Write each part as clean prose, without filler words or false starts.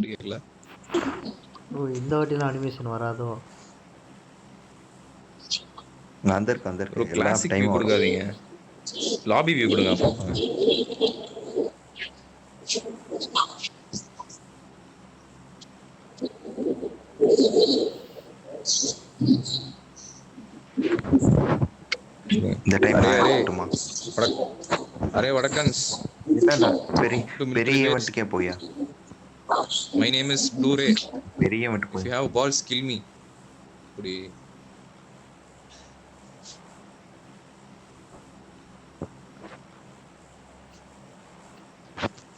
Sound கேட்கல. ஓ இந்த வாட்டிலாம் animation வராதோ? வந்திருக்கு ப்ரோ எல்லா கிளாசிக் வியூ டைமும் வரும். கொடுக்காதீங்க, லாபி வியூ கொடுங்க பார்ப்போம். இந்த டைம் அரே நான் அரே எடுக்கட்டுமா? அரே வடக்கன்ஸ். இல்ல பெரிய மிலிட்டரி பெரிய பேஸ். ஈவெண்ட்டுக்கே போயா? மை நேம் இஸ் ப்ளூரே. பெரிய ஈவெண்ட் இஃப் போய் you have balls kill me. அப்படி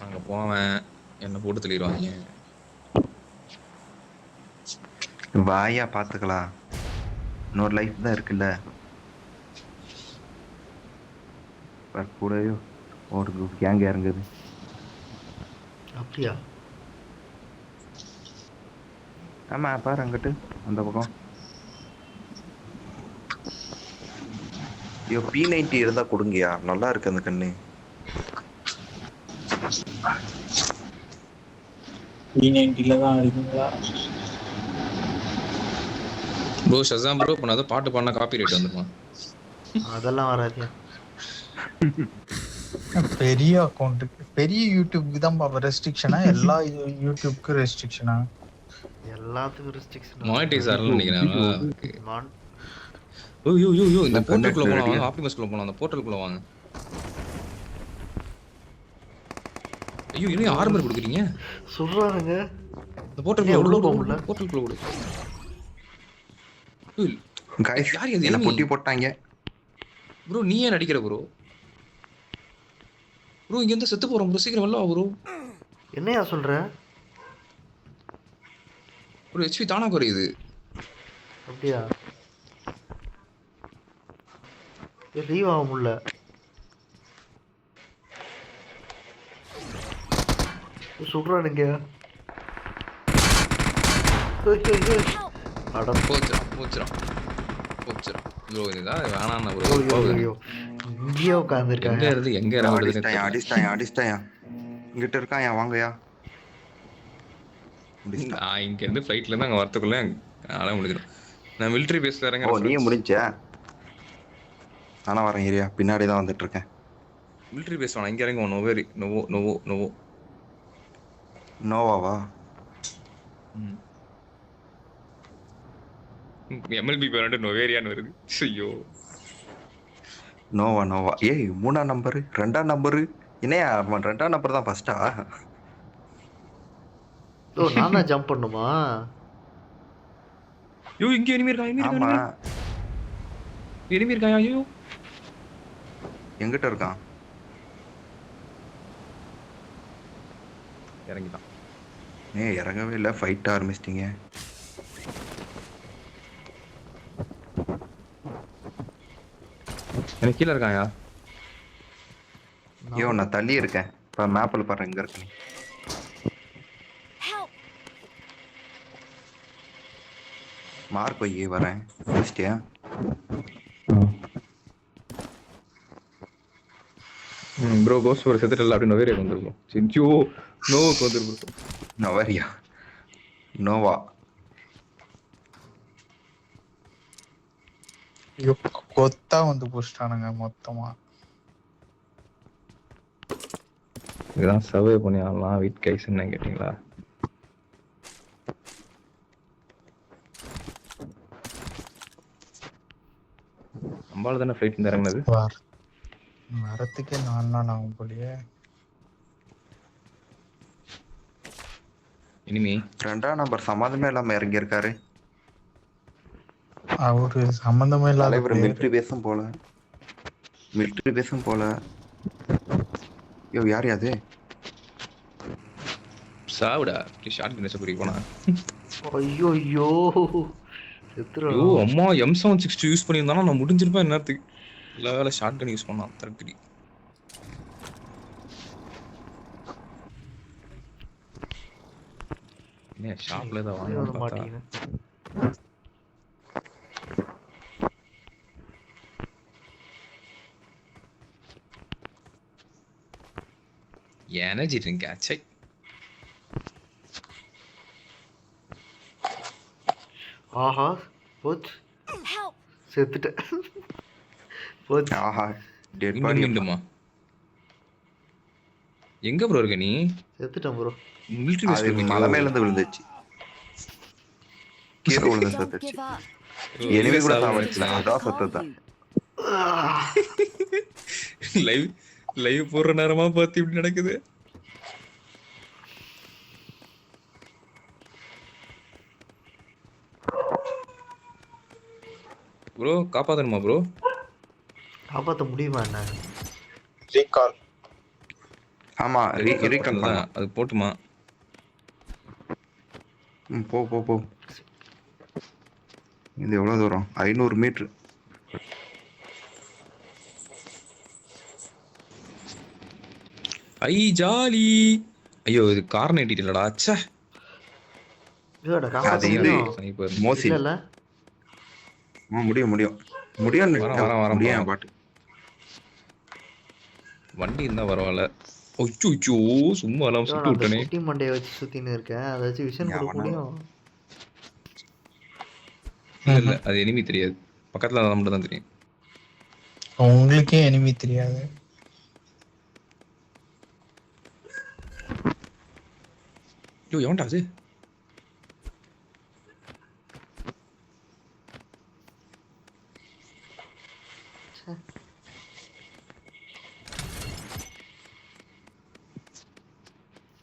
அங்க போவேன், என்ன போட்டு தள்ளிடுவாங்க. வாயா பாத்துக்கலாம், இன்னொரு லைஃப் தான் இருக்குல்ல. கூடயோ ஒரு கேங் இறங்குது. அப்படியா? ஆமா பாரு அங்கிட்டு அந்த பக்கம். ஐயோ P90 இருந்தா கொடுங்கயா, நல்லா இருக்கு அந்த கண்ணு. P90 தான் அடிக்குங்களா? ப்ரோ ஷசாம் ப்ரோ பண்ணாத பாட்டு பாடினா காப்பி ரைட் வந்துருமா? அதெல்லாம் வராதியா. பெரிய அக்கௌண்ட்டுக்கு பெரிய யூடியூப்க்கு தான் பாப்பா ரெஸ்ட்ரிக்ஷனா? எல்லா யூடியூப்க்கு ரெஸ்ட்ரிக்ஷனா? எல்லாத்துக்கும் ரெஸ்ட்ரிக்ஷன். மானிட்டைஸ் ஆகலன்னு நினைக்கிறேன். மான் ஐயோ இந்த நான் போர்ட்டலுக்குள்ள கண்டக்ட் போலாம் ரெடியா? வாங்க, ஆப்டிமஸ்குள்ள போலாம், அந்த போர்ட்டலுக்குள்ள வாங்க. ஐயோ என்ன ஆர்மர் கொடுக்குறீங்க? சொல்றானுங்க. இந்த போர்ட்டலுக்குள்ள உள்ள ஓடு, போக முடியல. போர்ட்டலுக்குள்ள ஓடு. கைஸ் யார் அது? என்ன enemy? பொட்டி போட்டாங்க ப்ரோ நீ ஏன் அடிக்கிற ப்ரோ? ப்ரோ இங்க இருந்து செத்து போறோம் ப்ரோ, சீக்கிரம் வரல ப்ரோ. என்னையா சொல்ற? ஒரு ஹெச்பி தானா குறையுது. அப்படியா? லீவ் ஆக முடியல. சொல்றானுங்க. அட போச்சுறான் ப்ரோ. இதுதான் வேணாம் ப்ரோ. ஐயோ இங்கேயே உட்காந்துருக்காங்க. எங்க இருந்து எங்க இறங்குறதுன்னு அடிச்சிட்டாயா இங்கிட்ட இருக்காயா, வாங்கயா. நான் இங்க இருந்து ஃபிளைட்ல இருந்து அங்க வரதுக்குள்ள ஆள முடிஞ்சிடும். நான் மிலிட்டரி பேஸ்ல ஓ இறங்குறேன். நீயே முடிஞ்சா? நானா வரேன் ஏரியா, பின்னாடி தான் வந்துட்டு இருக்கேன். மிலிட்டரி பேஸ் வேணாம், இங்க இறங்குவோம். நோவோ. நோவாவா? எம்எல்பி பேரண்ட் நோவேரியான்னு வருது. ஐயோ நோவா ஏய் 3ஆம் நம்பரு 2ஆம் நம்பரு என்னையா? 2ஆம் நம்பர் தான் ஃபர்ஸ்டா? ஓ நான் தான் ஜம்ப் பண்ணுமா? ஐயோ இங்க எனிமி இருக்கான். ஆமா ஐயோ எங்கிட்ட இருக்கான். இறங்கிட்டான். இறங்கவே இல்லை, ஃபைட் ஆரம்பிச்சிட்டீங்க. எனக்கு கீழே இருக்காயா? ஐயோ நான் தள்ளி இருக்கேன். இப்போ மேப்பில் பாரு எங்க இருக்கு. மார்க் வை வரேன். முடிச்சிட்டியா? ப்ரோ கோஸ்ட் ஒரு செத்துட்டல அப்படி நோவேரியா வந்துருக்கும். சிஞ்சோ நோவுக்கு வந்துருக்கும். நோவேரியா நோவா. கொத்தா வந்து புடிச்சிட்டானுங்க மொத்தமா. இதுதான் சர்வே பண்ணி ஆகலாம். வெயிட் கைஸ் என்ன கேட்டீங்களா? அம்பாள் தானே ஃபிளைட் இந்த இறங்குனது. வரத்துக்கே 4 நாள் ஆகும் போலியே. இனிமே 2ஆம் நம்பர் சம்மந்தமே இல்லாம இறங்கி இருக்காரு. அவரு சம்பந்தமே இல்லாத தலைவர் மிலிட்டரி பேசும் போல. ஐயோ யார் அது? சாவுடா ஷார்ட் கன் வச்சு போனா. ஐயோ ஐயோ அம்மா M762 யூஸ் பண்ணியிருந்தாலும் நான் முடிஞ்சிருப்பேன் என்னத்துக்கு. எல்லா வேலை ஷார்ட் கன் யூஸ் பண்ணான் தரக்கடி. என்ன ஷாப்ல ஏதாவது வாங்க மாட்டீங்க. Energy drink ஆச்சை. ஆஹா போச்சு, Help! செத்துட்டேன். போச்சு. ஆஹா டெட் மீண்டும் பாடி. மீண்டுமா? எங்க ப்ரோ இருக்க நீ? செத்துட்டேன் ப்ரோ. மிலிட்டரி பேஸ் அது மலை மேல இருந்து விழுந்துச்சு, கீழே விழுந்து Don't செத்துச்சு. give up. எனிமே கூட We சாவடிச்சல, can அதான் call செத்துதான். you. லைவ் போடுற நேரமா பார்த்து இப்படி நடக்குது. ப்ரோ காப்பாத்தணுமா ப்ரோ? காப்பாற்ற முடியுமா என்ன? ரீகால். ஆமா ரீகால் பண்ணலாம். அது போட்டுமா? போ போ போ. இது எவ்வளவு தூரம்? 500 மீட்டர். ஐ ஜாலி. ஐயோ இது கார் நட்டிட்டலடா. ச்சே. இதோட அது காப்பாற்ற இது முடியும். மோசி. இல்ல முடியும் முடியும் வரேன் முடியும் பாட்டு. வண்டி இருந்தா பரவாயில்ல. ஒச்சோ சும்மா எல்லாம் சுட்டு விட்டனே. குட்டி மண்டையை வச்சு சுத்தின்னு இருக்கேன், அதை வச்சு விஷன் கொடுக்க முடியும். இல்ல அது எனிமி தெரியாது, பக்கத்துல மட்டும் தான் தெரியும். உங்களுக்கே எனிமி தெரியாது. ஐயோ எவன்டா அது?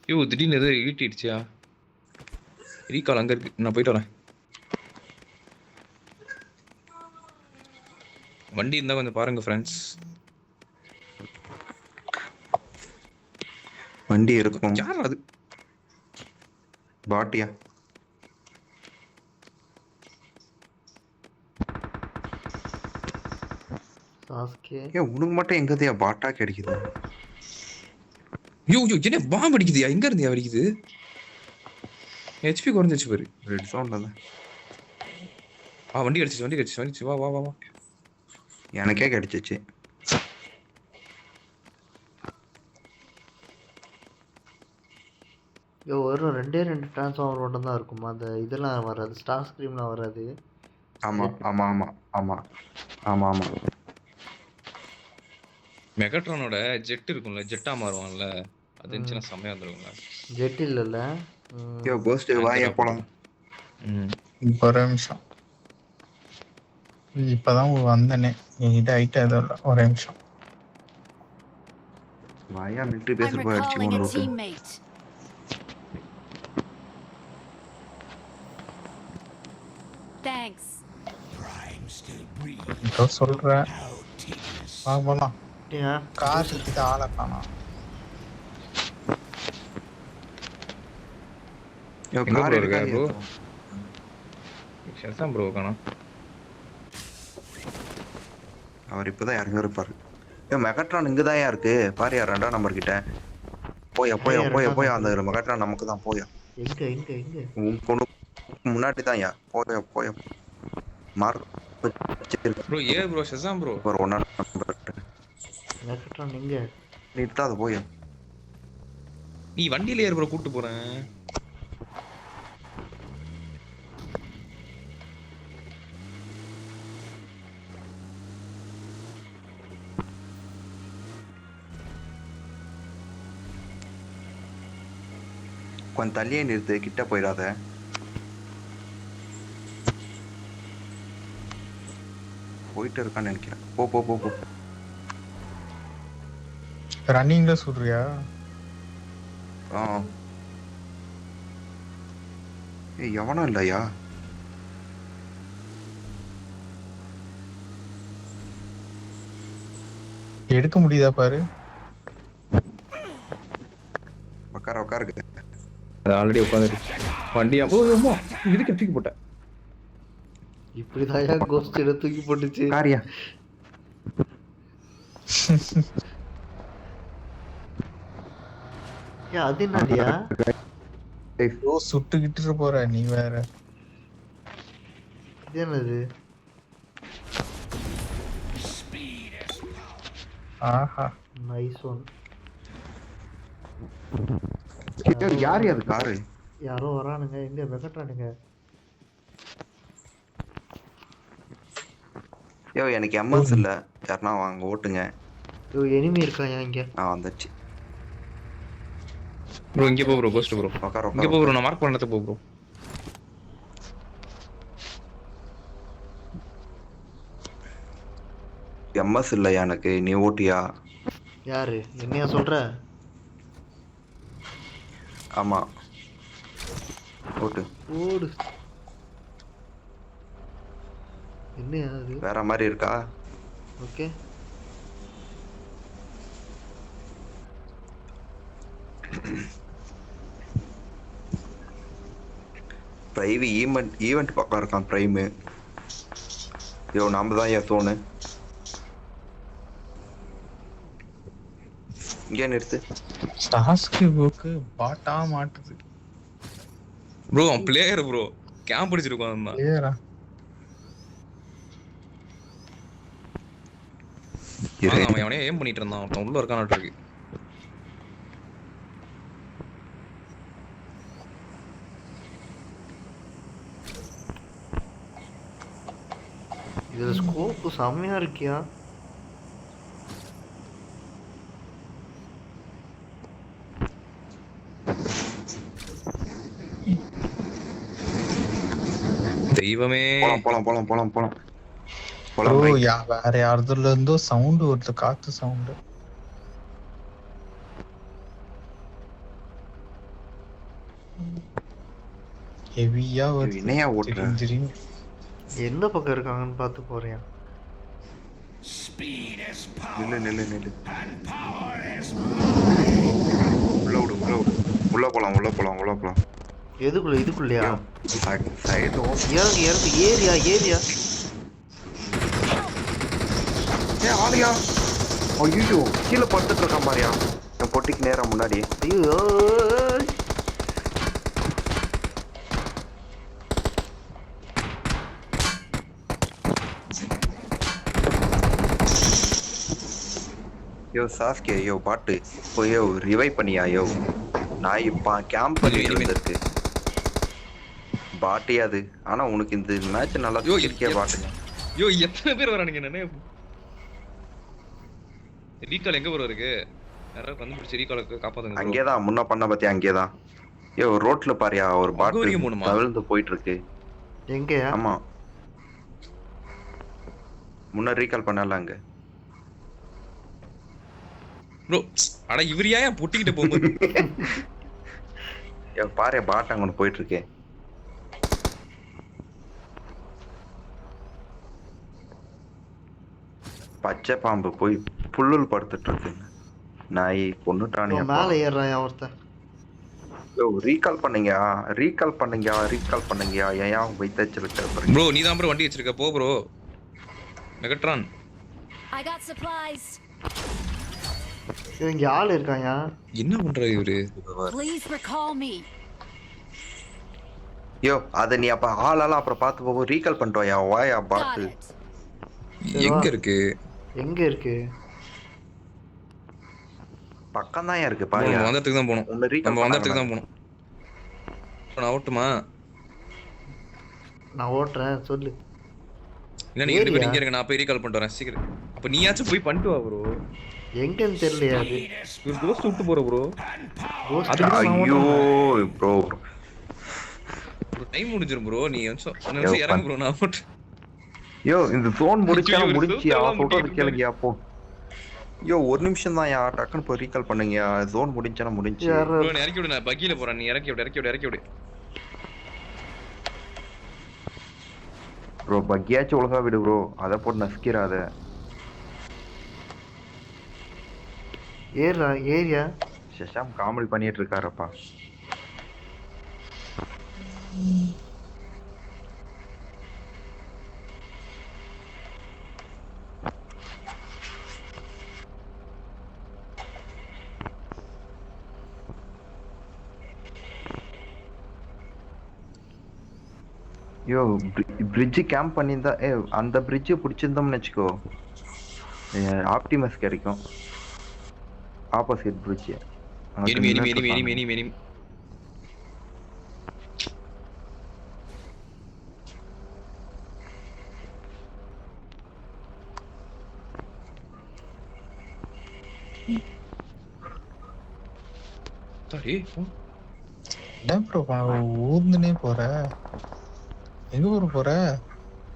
ஐயோ திடீர்னு எதோ ஈட்டிடுச்சியா? ரீகால் அங்க இருக்கு, நான் போயிட்டு வரேன். வண்டி இருந்தா கொஞ்சம் பாருங்க ஃப்ரெண்ட்ஸ். வண்டி இருக்கும். யார் அது? பாட்டியா? சாஸ்கே உனக்கு மட்டும் எங்கதையா பாட்டா கிடைக்குது? ஐயோ என்ன பாம்பு அடிக்குதுயா? எங்க இருந்தியா அடிக்குது? ஹெச்பி குறைஞ்சிச்சு பாரு. ரெட் சவுண்ட்ல தான். வண்டி அடிச்சிச்சு. வா வா வா வா. எனக்கே கிடைச்சிச்சு. வெறும் 2 டிரான்ஸ்ஃபார்மர் மட்டும் தான் இருக்குமா? அந்த இதெல்லாம் வராது, ஸ்டார் ஸ்கிரீம்லாம் வராது. ஆமா ஆமா ஆமா ஆமா ஆமா ஆமா. மெகாட்ரானோட ஜெட் இருக்கும்ல, ஜெட்டா மாறுவான்ல, அது இருந்துச்சுன்னா செம்மையா இருந்துருக்கும்ல. ஜெட் இல்லைல்ல. யோ கோஸ்ட் வாயா போலாம். இப்போ ஒரு நிமிஷம், இப்பதான் வந்தனே, என்கிட்ட ஐட்டம் எதுவும் இல்லை. ஒரே நிமிஷம். வாயா மிலிட்டரி I'm பேஸ்ல போய் அடிச்சு recalling a கொண்டு. teammate. Thanks. இப்போ சொல்றேன், வா போலாம். ஏன் கார் சுத்திட்டு ஆளை காணோம். யோ எங்க கார் bro இருக்கா இருக்கா bro? bro? ஷெசாம் ப்ரோ காணோம். அவர் இப்பதான் இறங்கி இருப்பாரு. யோ மெகாட்ரான் இங்கதான் இருக்கு பாரியா, 2ஆம் நம்பர் கிட்ட. போயா போயா போயா போயா, அந்த மெகாட்ரான் நமக்கு தான். போயா எங்க உன் பொண்ணு முன்னாடி தான். யா போயா போயா மார் ப்ரோ ஏ ப்ரோ ஷெசாம் ப்ரோ. ஒரு 1ஆம் நம்பர் எலக்ட்ரான் எங்க? நிறுத்தாத போயா. நீ வண்டியில ஏறு ப்ரோ, கூட்டு போறேன். கொஞ்சம் தள்ளியே நிறுத்து, கிட்ட போயிடாத. போயிட்டு இருக்கான்னு நினைக்கிறேன். போ போ போ போ. ரன்னிங்ல சொல்றியா? ஏய் எவனும் இல்லையா? எடுக்க முடியுதா பாரு. உட்காருக்கு. அது ஆல்ரெடி உட்காந்துருக்கு வண்டியா. ஓ அம்மா இதுக்கு தூக்கி போட்டேன். இப்படிதான் கோஸ்ட் எடுத்து தூக்கி போட்டுச்சு. காரியா அது என்னடியா? சுட்டுக்கிட்டு போற நீ வேற. இது என்னது? ஆஹா நைஸ் ஒன். யாரு அது காரு? யாரோ வரானுங்க. எங்க மெகாட்ரானுங்க? யோ எனக்கு எம்எஸ் இல்ல, யாருன்னா வாங்க ஓட்டுங்க. ஐயோ எனிமி இருக்காயா இங்க? வந்துச்சு. ப்ரோ இங்க போ ப்ரோ, கோஸ்ட் ப்ரோ. உட்கார இங்க போ ப்ரோ, நான் மார்க் பண்ணத போ ப்ரோ. எம்எஸ் இல்ல எனக்கு, நீ ஓட்டியா? யாரு என்னையா சொல்ற? ஆமா ஓட்டு. ஓடு. என்னையா அது? வேற மாதிரி இருக்கா? ஓகே. பிரைவி ஈவெண்ட் பக்கம் இருக்கான் பிரைமு. யோ நாம தான் ஏன் சோனு. இங்கே நிறுத்து. டாஸ்க்கு புக்கு பாட்டா மாட்டுது. ப்ரோ அவன் பிளேயர் ப்ரோ, கேம்ப் அடிச்சிருக்கான் தான். கிளியரா அவன் அவனே ஏம் பண்ணிட்டு இருந்தான், அவன் உள்ள இருக்கானாட்டு இருக்கு. இதுல ஸ்கோப் செம்மையா இருக்கியா? தெய்வமே. போலாம் போலாம் போலாம் போலாம் போலாம் ப்ரோ. போலாம். வேற யாருதுல இருந்தோ சவுண்ட் வருது, காத்து சவுண்ட். ஹெவியா வருது. என்னையா ஓட்டுற? திடீர்னு திடீர்னு. எந்த பக்கம் இருக்காங்கன்னு பார்த்து போறேன். நில்லு நில்லு நில்லு. உள்ள விடு உள்ள விடு. உள்ள போலாம் உள்ள போலாம் உள்ள போலாம். இதுக்குள்ளயா? சைடு இறங்கு இறங்கு. Area area. ஆலியா. ஐயோ கீழே படுத்துட்டு இருக்கான் பாரியா, என் பொட்டிக்கு நேரம் முன்னாடி. ஐயோ யோ சாஸ்கே, யோ பாட்டு போய் யோ ரிவைவ் பண்ணியா யோ. நான் இப்ப கேம்ப் பண்ணிட்டு இருந்திருக்கு பாட்டே அது. ஆனா உனக்கு இந்த மேட்ச் நல்லா இருக்கே பாட்டுங்க. யோ எத்தனை பேர் வரானுங்க என்னனே. ரீகால் எங்க ப்ரோ இருக்கு? யாராவது கண்டுபிடிச்சு ரீகாலுக்கு காப்பாத்துங்க. அங்கேதான் முன்ன பண்ண பத்தியா, அங்கேதான். யோ ரோட்ல பாரியா ஒரு பாட்டு தவிழ்ந்து போயிட்டு இருக்கு. எங்கயா? ஆமா முன்ன ரீகால் பண்ணல அங்க. ப்ரோ அட இவர் ஏன் பொட்டிக்கிட்ட போகும்போது பாரு பாட்டு அங்க போயிட்டு இருக்கேன். பச்சை பாம்பு போய் புல்லுல் படுத்துட்டு இருக்கு. நாய் கொன்னுட்டானே. மேல ஏறான் ஒருத்தன். ரீகால் பண்ணீங்க ரீகால் பண்ணீங்க ரீகால் பண்ணீங்க. ஏன் வைத்தச்சிருக்க ப்ரோ? நீ தான் ப்ரோ வண்டி வச்சிருக்க, போ ப்ரோ. மெகட்ரான் I got supplies. இங்க ஆள் இருக்காயா? என்ன பண்றாரு இவரு? Please recall me. யோ அத நீ அப்ப ஆளால அப்புறம் பார்த்து போவோம். ரீகால் பண்ணிட்டோயா வாயா Got பாட்டு. it. எங்க இருக்கு? எங்க இருக்கு? பக்கம் தான் இருக்கு பாரியா. நம்ம வந்ததுக்கு தான் போணும். நம்ம வந்ததுக்கு தான் போணும். நான் ஓட்டுமா? நான் ஓட்டுறேன் சொல்லு. இல்ல நீங்க ரெண்டு பேரும் இங்க இருங்க, நான் போய் ரீகால் பண்ணிட்டு வரேன் சீக்கிரம். அப்ப நீயாச்சும் போய் பண்ணிட்டு வா ப்ரோ. எங்கன்னு தெரியலையா அது? ஒரு கோஸ்ட் விட்டு போற ப்ரோ. ஐயோ ப்ரோ ஒரு டைம் முடிஞ்சிரும் ப்ரோ. நீ ஒரு நிமிஷம் இறங்கு ப்ரோ, நான் ஓட்டு. யோ இந்த ஜோன் முடிச்சா ஐயோ, முடிச்சியா? ஜோன் சொல்றது கேளுங்கயா போ. யோ ஒரு நிமிஷம் தான் யா, டக்குன்னு போய் ரீகால் பண்ணுங்க. ஜோன் முடிஞ்சா முடிஞ்சு. ப்ரோ நீ இறக்கி விடு, நான் பக்கில போறேன். நீ இறக்கி விடு இறக்கி விடு இறக்கி விடு. ப்ரோ பக்கியாச்சும் ஒழுங்கா விடு ப்ரோ, அதை போட்டு நசுக்கிறாத. ஏறா ஏரியா. சஷாம் காமெடி பண்ணிட்டு இருக்காரப்பா. யோ பிரிட்ஜ் கேம்ப் பண்ணியிருந்தா அந்த பிரிட்ஜை பிடிச்சிருந்தோம்னு வச்சுக்கோ, ஆப்டிமஸ் கிடைக்கும். Opposite bridge. Enemy enemy enemy enemy enemy enemy. ஏய் என்ன ப்ரோ ஊர்ந்துனே போற? எங்க ப்ரோ போற?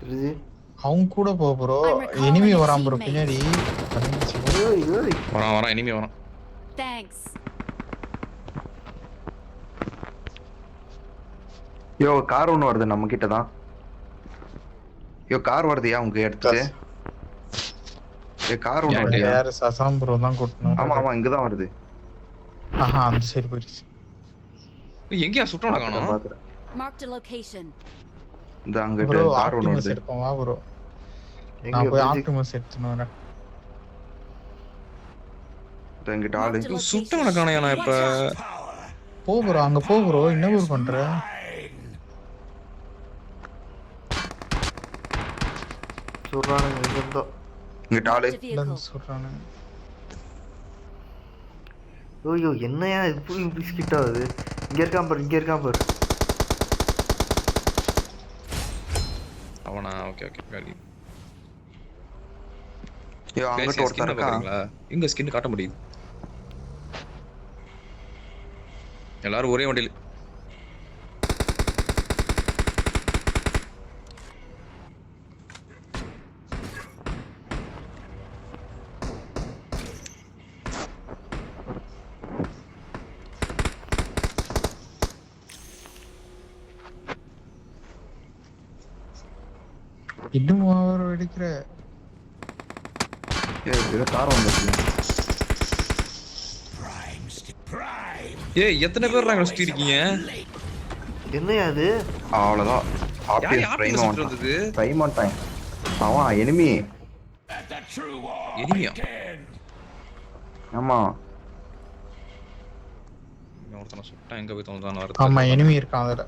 இது அவங்க கூட போ bro. I'm recalling enemy a வரான் ப்ரோ teammate. பின்னாடி. ஓய் ஓய் வரான் இனிமே வரான். Thanks. யோ கார் ஒன்று வருது நம்ம கிட்ட தான். யோ கார் வருதுயா உங்க இடத்துக்கு. கார் ஒன்று வருது. யாரு சசாம் ப்ரோ தான் கூட்டணும். ஆமா ஆமா இங்கதான் வருது. ஆஹா அந்த சைடு போயிடுச்சு. எங்கயா சுட்டோட காணோம்? பாக்குறேன். Marked a location. இந்த அங்க ப்ரோ கார் ஒன்று ஆப்டிமஸ் வருது. எடுப்போம் வா ப்ரோ. எங்க நான் போய் basic- ஆப்டிமஸ் எடுத்துன்னு வரேன். இந்த இங்கிட்ட ஆளு. Marked a location. சுட்டவன காணோம் நான் இப்ப. போ ப்ரோ அங்க போ ப்ரோ. என்ன ப்ரோ பண்ற? சொல்றானுங்க இங்க இருந்தோ. இங்கிட்ட ஆளு. Marked a vehicle. சொல்றானே. ஐயோ என்னையா இப்படி பிஸ்கிட் ஆகுது. இங்க இருக்கான் பாரு. அவனா ஓகே காலி. யோ அங்கிட்ட ஒருத்தர் இருக்கா. எங்க ஸ்கின் காட்ட முடியுது? எல்லாரும் ஒரே வண்டியில. இன்னும் அவர் வெடிக்கிற. ஏய் கார் வந்துருச்சு. ஏய் எத்தனை பேர் நாங்க சுத்தி இருக்கீங்க? என்னையா அது? அவ்வளவுதான். யார் ஆப்டிமஸ் சுட்டு வந்தது? Time on time. அவன் எனிமி. எனிமியா? ஆமா. நான் ஒருத்தனை சுட்டேன் எங்க போய் தோணுதான் வரது. ஆமா எனிமி இருக்கான் அதுல.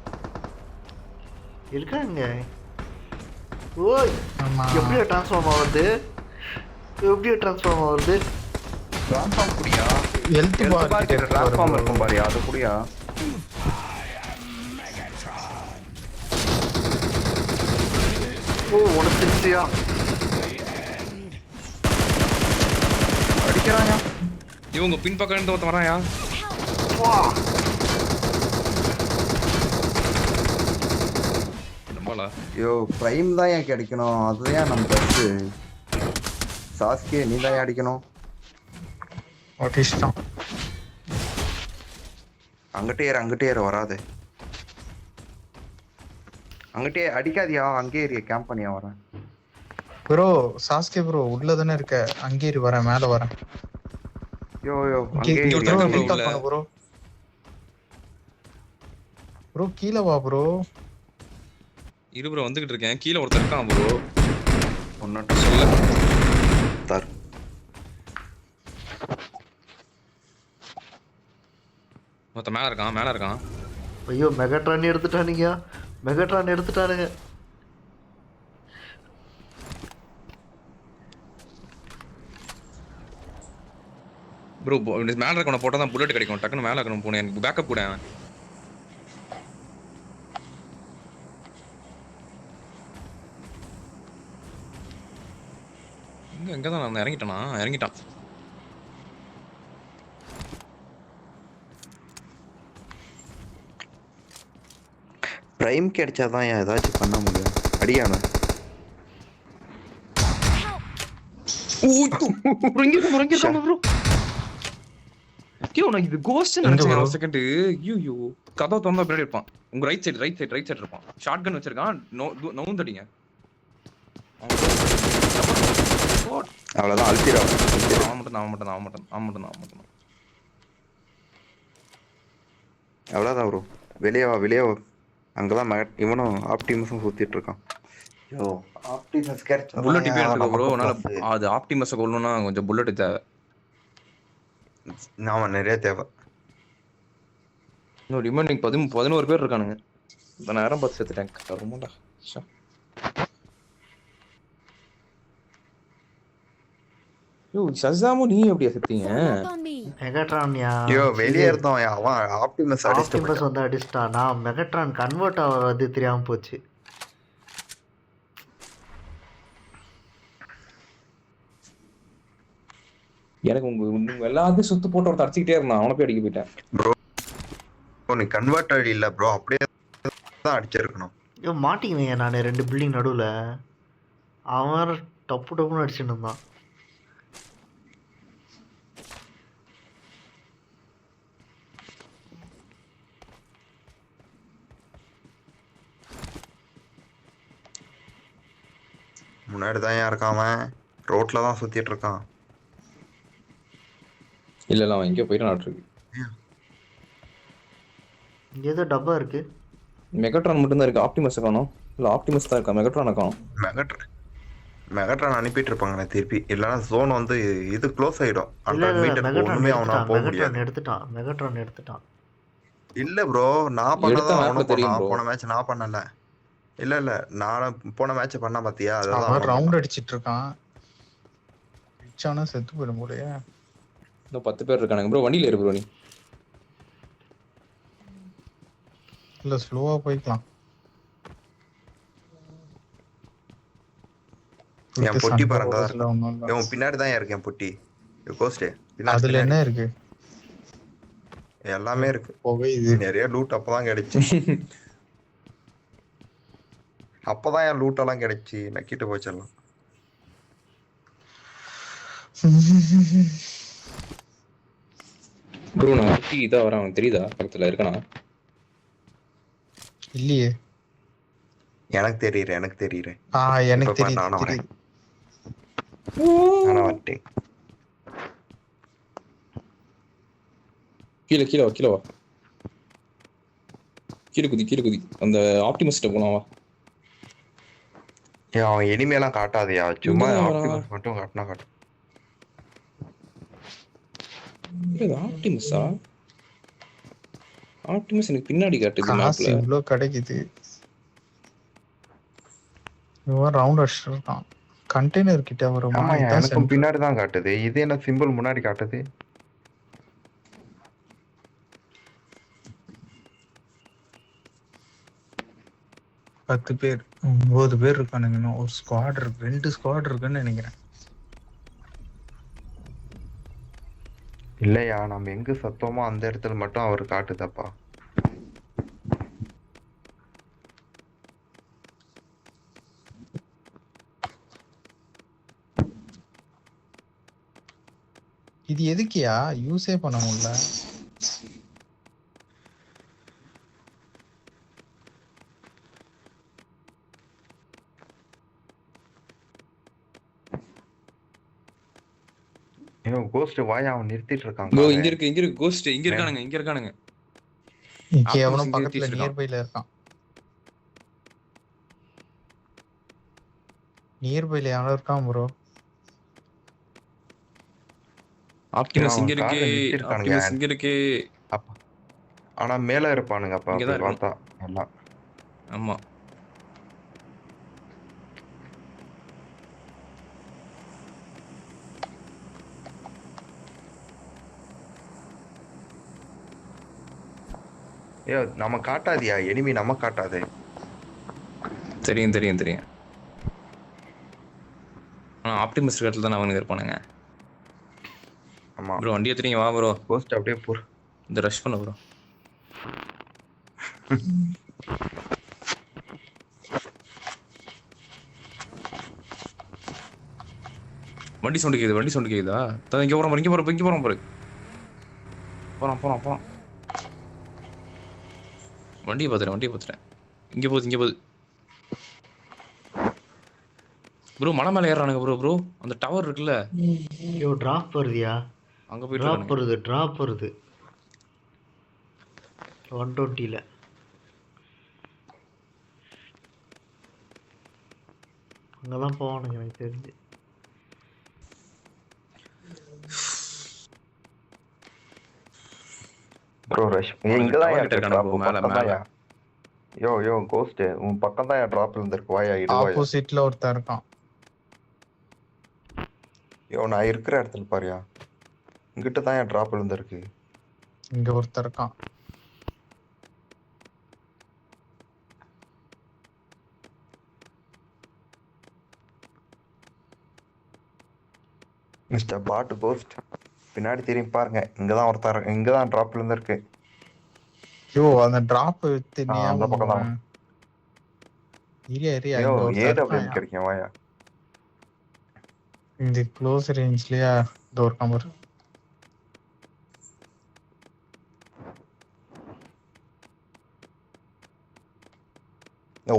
இருக்காங்க. ஓய் ஆமா. எப்படியா ட்ரான்ஸ்ஃபார்ம் ஆகுது? ட்ரான்ஸ்ஃபார்ம் குடியா? ஹெல்த் பார் கிட்ட ட்ரான்ஸ்ஃபார்ம் இருக்கும் பாரு அது குடியா? ஓ உனக்குச்சியா? அடிக்கிறாங்க. இவங்க பின்பக்கம் இருந்து ஒருத்தன் வராயா? வா நம்பல. யோ பிரைம் தான் ஏன் கிடைக்கணும்? அதுதான் நம்ம பஸ்ஸு. சாஸ்கே நீ தான் ஏன் அடிக்கணும்? இஷ்டம். அங்கிட்டே ஏறு வராது. அங்கிட்டே அடிக்காதியா? அங்கே ஏறிய கேம்ப் பண்ணியா வரேன். ப்ரோ சாஸ்கே ப்ரோ உள்ள தானே இருக்க. அங்கே இரு வரேன் மேல வரேன். யோ இங்க அங்கே ஒருத்தன் ஏறு. இருக்கான் bro. ப்ரோ ப்ரோ கீழ வா ப்ரோ. இரு ப்ரோ வந்துகிட்டு இருக்கேன். கீழ ஒருத்தன் இருக்கான் ப்ரோ. ஒன்னட்ட சொல்ல. தர். ஒருத்தன் மேல இருக்கான். ஐயோ மெகாட்ரான் எடுத்துட்டானுங்க. ப்ரோ மேல இருக்கவன போட்டா தான் புல்லட் கிடைக்கும். டக்குன்னு மேல இருக்கணும் போனேன். எனக்கு பேக்கப் கூட. எங்க தான் நான் இறங்கிட்டான். பிரைம் கிடைச்சாதான் ஏதாச்சும் பண்ண முடியும். அடியானு. ப்ரோ கியோ நான் இது கோஸ்ட் நினைச்சேன் ஒரு செகண்ட். ஐயோ கதவு திறந்தா பின்னாடி இருப்பான். உங்க ரைட் சைடு இருப்பான். ஷாட் கன் வச்சிருக்கான். நவுந்தடிங்க. அவ்வளவுதான் அழுத்திடும். அவன் மட்டும் அவ்வளவுதான் ப்ரோ. வெளியே வா. அங்கதான் இவனும் ஆப்டிமஸும் சுத்திட்டு இருக்கான். யோ ஆப்டிமஸ் கேரக்டர் புல்லட் இப்ப எடுத்துக்கோ ப்ரோ. அது ஆப்டிமஸை கொல்லணும்னா கொஞ்சம் புல்லட் தேவை. நாம நிறைய தேவை. இன்னும் ரிமைனிங் 11 பேர் இருக்கானுங்க. நான் நேரம் பார்த்து சேர்த்துட்டேன். ரொம்படா யோ ஷசாமு நீ எப்படியா செத்தீங்க? Form up on me. மெகாட்ரான்யா. யோ வெளியே இருந்தோம். அவன் ஆப்டிமஸ் ஆப்டிமஸ் வந்து அடிச்சிட்டான். நான் மெகாட்ரான் கன்வெர்ட் ஆகிறது தெரியாம போச்சு. எனக்கு உங்க எல்லாத்தையும் சுத்து போட்டு ஒருத்தர் அடிச்சுக்கிட்டே இருந்தான். அவனை போய் அடிக்க போயிட்டேன். நீ கன்வெர்டர் இல்ல ப்ரோ, அப்படியே தான் அடிச்சிருக்கணும். ஐயோ மாட்டிக்கினேங்க நான் 2 பில்டிங் நடுவில். அவன் டப்பு டப்புன்னு அடிச்சுட்டு இருந்தான். முன்னாடி தான் இருக்கான் அவன், ரோட்ல தான் சுத்திட்டு இருக்கான். இல்ல அவன் எங்கேயோ போயிட்டு நாட்டுருக்கு. இங்கே ஏதோ டப்பா இருக்கு. மெகட்ரான் மட்டும் தான் இருக்கு. ஆப்டிமஸ் காணோம். இல்ல ஆப்டிமஸ் தான் இருக்கா, மெகட்ரானை காணோம். மெகட்ரான் அனுப்பிட்டு இருப்பாங்க திருப்பி, இல்லைன்னா ஜோன் வந்து இது க்ளோஸ் ஆயிடும். இல்ல 100 மீட்டருக்கு ஒண்ணுமே அவனா போக முடியாது. மெகட்ரான் எடுத்துட்டான். இல்ல ப்ரோ, நான் எடுத்தா பண்ணதான் mapல அவனும் தெரியும் பண்ணான். bro. போன மேட்ச் நான் பண்ணல. இல்ல நான் போன மேட்ச் பண்ணா பாத்தியா, அவன் அதான் ரவுண்ட் அடிச்சிட்டு இருக்கான். அடிச்சானா செத்து போயிடும் போலயே. இன்னும் 10 பேர் இருக்கானுங்க ப்ரோ. வண்டியில இருக்கு ப்ரோ. நீ இல்ல ஸ்லோவா போய்க்கலாம். என் பொட்டி பாருங்க, அதுல ஒண்ணும் இல்ல. இவன் பின்னாடி தான் இருக்கேன் பொட்டி. கோஸ்ட் அதுல என்ன இருக்கு? எல்லாமே இருக்கு. போக இது நிறைய லூட் அப்பதான் கிடைச்சு. அப்பதான் என் லூட் எல்லாம் கிடைச்சு நக்கிட்டு போச்சிடலாம். ப்ரோ நான் குட்டி இதா வரேன். அவன் தெரியுதா பக்கத்துல இருக்கானா? இல்லையே. எனக்கு தெரியுறேன் எனக்கு இப்ப தெரியுது நானும் வரேன். தெரியுது. நானும் வந்துட்டேன். கீழே வா கீழே குதி. அந்த ஆப்டிமஸ்ட்ட போலாம் வா. அவன் எனிமையெல்லாம் காட்டாதையா, சும்மா இங்கதான் ஆப்டிமஸ் மட்டும் காட்டினா காட்டும். இது ஆப்டிமஸா? ஆப்டிமஸ் எனக்கு பின்னாடி காட்டுது காசு மேப்ல. இவ்ளோ கிடைக்குது. இவன் ரவுண்ட் அடிச்சிட்டு இருக்கான். கண்டெய்னர் கிட்ட வருமா? ஆமா, இதான் எனக்கும் center. பின்னாடி தான் காட்டுது. இது என்ன சிம்பிள் முன்னாடி காட்டுது? பத்து பேர் 9 பேர் இருக்கானுங்க. இன்னும் ஒரு ஸ்குவாட் இருக்கு, 2 ஸ்குவாட் இருக்குன்னு நினைக்கிறேன். இல்லையா, நம்ம எங்க சத்தமோ அந்த இடத்துல மட்டும் அவர் காட்டுதப்பா. இது எதுக்கியா யூஸே பண்ண முடியல? கோஸ்ட் வாயா, அவன் நிறுத்திட்டு இருக்கான். ப்ரோ இங்க இருக்கு கோஸ்ட். இங்க இருக்கானுங்க. இங்க எவனோ Optimus பக்கத்துல இங்க நியர்பைல இருக்கான். நியர்பைல யாரோ இருக்கான் ப்ரோ. ஆப்டிமஸ் இங்க அவன் காரை இருக்கு. நிறுத்திருக்கானுங்க. ஆப்டிமஸ் இங்க இருக்கு. அப்ப ஆனா மேல இருப்பானுங்க அப்ப இங்கதான் அப்படி பார்த்தா எல்லாம். ஆமா ஏ நம்ம காட்டாதியா, எனிமி நம்ம காட்டாது. தெரியும். ஆப்டிமஸ் இடத்துல தான் அவனுங்க இருப்பானுங்க. ஆமா ப்ரோ வண்டியை தெரியும். வா ப்ரோ. கோஸ்ட் அப்படியே போற. இந்த ரஷ் பண்ண ப்ரோ. வண்டி சவுண்ட் கேக்குதா? இங்க போறோம் பாரு. போறான். வண்டியை பார்த்துட்டேன். இங்க போகுது. ப்ரோ மலை மேல ஏறானுங்க ப்ரோ. அந்த டவர் இருக்குல்ல, ஐயோ டிராப் வருதியா? அங்க போயிட்டு டிராப் வருது 120ல. அங்கதான் போவானுங்க எனக்கு தெரிஞ்சு. ப்ரோ ரஷ் இங்க தான் இருக்கானே bro, மேல. யோ கோஸ்ட் உன் பக்கம் தான் டிராப் இருந்திருக்கு. வாயா இடுவாயா. ஆப்போசிட்ல ஒருத்தன் இருக்கான். யோ நான் இருக்கிற இடத்துல பாரியா, இங்கிட்ட தான் டிராப் இருந்திருக்கு. இங்க ஒருத்தன் இருக்கான். மிஸ்டர் பாட் கோஸ்ட் பின்னாடி திரும்பி பாருங்க. இங்கதான் ஒருத்தர், இங்கதான் டிராப்ல இருந்து இருக்கு. ஐயோ அந்த டிராப் தினியா அந்த பக்கம் தான். ஏரியா ஏரியா ஐயோ இங்க ஒரு ஏடபிள்யூஎம் கிடைக்கும் வாயா. இந்த க்ளோஸ் ரேஞ்ச்லயா டோர் கம்பர்.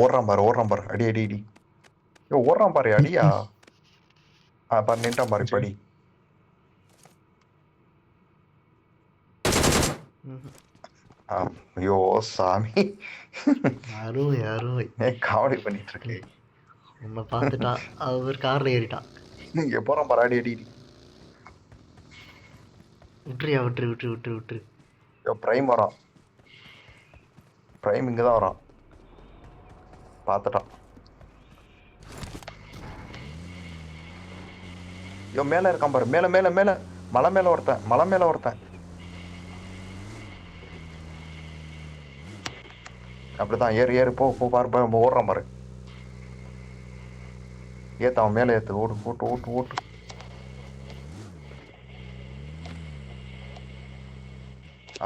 ஓடுறான் பாரு அடி அடி அடி. ஐயோ ஓடுறான் பாரு அடியா. பாரு நின்ட்டான் பாரு இப்ப அடி. ஐயோ சாமி அருமை காமெடி பண்ணிட்டு இருக்கு. உன்னை பார்த்துட்டா அவர் கார்ல ஏறிட்டான். இங்க போறான் பாரு அடி அடி அடி. விட்டுரு. ஐயோ பிரைம் வரான். பிரைம் இங்கதான் வரான். பார்த்துட்டான். ஐயோ மேல இருக்கான் பாரு. மேல மலை மேல ஒருத்தன். அப்படிதான் ஏறு போ பாரு ஓடுறான் பாரு. ஏத்து அவன் மேல ஏத்து. ஓட்டு.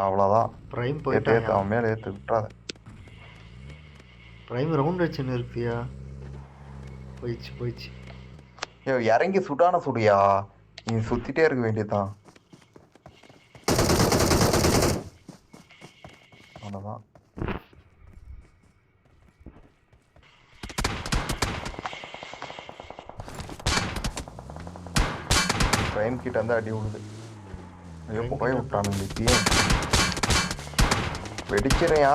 அவ்வளவுதான். பிரைம் ஏத்து போயிட்டான். அவன் மேல ஏத்து விட்டுறாத. பிரைம் ரவுண்ட் அடிச்சுன்னு இருப்பியா? போயிடுச்சு. ஐயோ இறங்கி சுடியா. நீ சுத்திட்டே இருக்க வேண்டியதுதான். அவ்வளவுதான். பிரைம் கிட்ட இருந்து அடி விடுது. ஐயோ போய் விட்டானுங்க இப்பயே. வெடிக்கிறையா?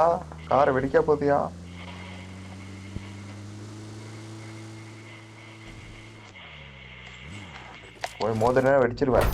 காரை வெடிக்க போதியா? போய் மோதினா வெடிச்சிருவேன்.